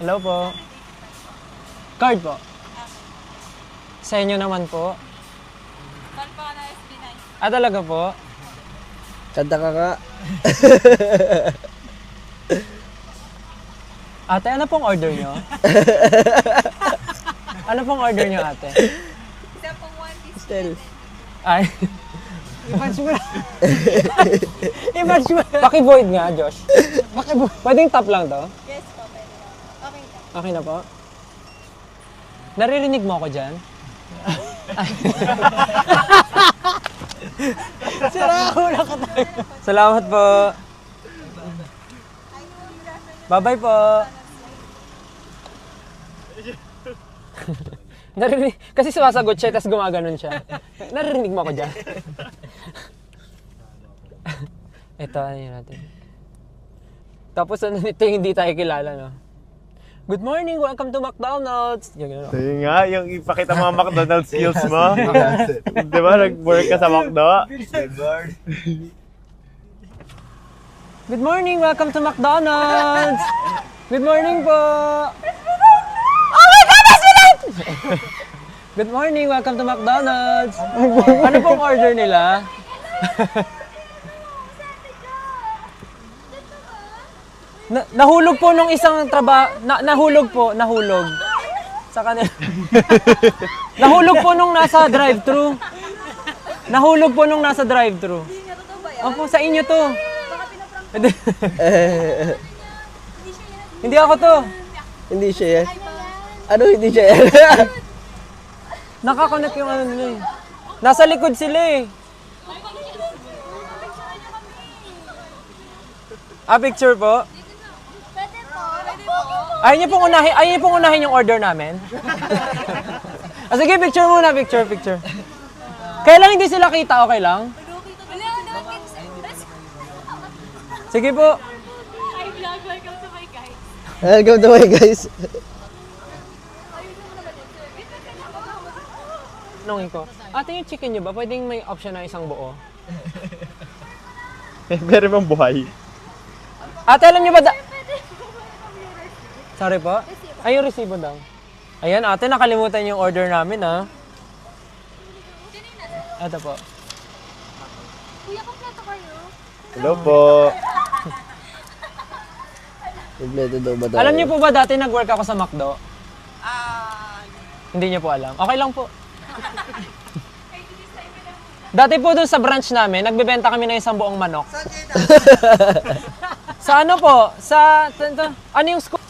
Hello po. Card po. Sa inyo naman po. Call pa ka na SB9. Ah, talaga po? Kanta ka ka. Ate, ano pong order nyo? Ano pong order nyo, ate? Isa pong 1 Stel. Ay. I-punch mo na. I-punch mo na. Paki-void nga, Josh. Paki-void. Pwedeng top lang to? Yes po, pwede na. Okay na. Okay na po? Naririnig mo ako dyan? Sira ka tayo. Salamat po. Bye-bye po. Naririnig, kasi sumasagot siya, tapos gumaganon siya. Naririnig mo ako dyan? Ito, ano yun natin. Tapos ano, ito yung hindi tayo kilala, no? Good morning, welcome to McDonald's! Yung, Ayun nga, yung ipakita mga McDonald's skills mo. Di ba, nag-work ka sa McDo? Good morning, welcome to McDonald's! Good morning po! Oh my God, that's me! Good morning, welcome to McDonald's! Ano pong order nila? Nahulog po nung isang nahulog sa kanila. Nahulog po nung nasa drive-thru. Nahulog po nung nasa drive-thru. Hindi nga totoo ba yan? Opo, sa inyo to. Baka pinaprank. Hindi ako to. Hindi siya yan. Ano hindi siya yan? Nakakonect yung ano nila eh. Nasa likod sila eh. Ah, picture po? Pwede po. Pwede po. Ayaw niyo pong unahin yung order namin? Ah, sige, picture muna, picture. Kaya lang hindi sila kita, okay lang? Sige po. Hi vlog, welcome to my guys. Welcome to my guys. Nungin ko. Ate, yung chicken nyo ba, pwedeng may option na isang buo? Pero bang buhay? Ate, alam nyo ba Sorry po? Ay, yung resibo daw. Ayan, ate, nakalimutan yung order namin, ha? Ito po. Kuya, kompleto kayo. Hello po. Kompleto daw ba tayo? Alam niyo po ba dati nag-work ako sa McDo? Hindi niyo po alam. Okay lang po. Dati po doon sa branch namin, nagbebenta kami ng isang buong manok. Sa ano po? Ano yung school?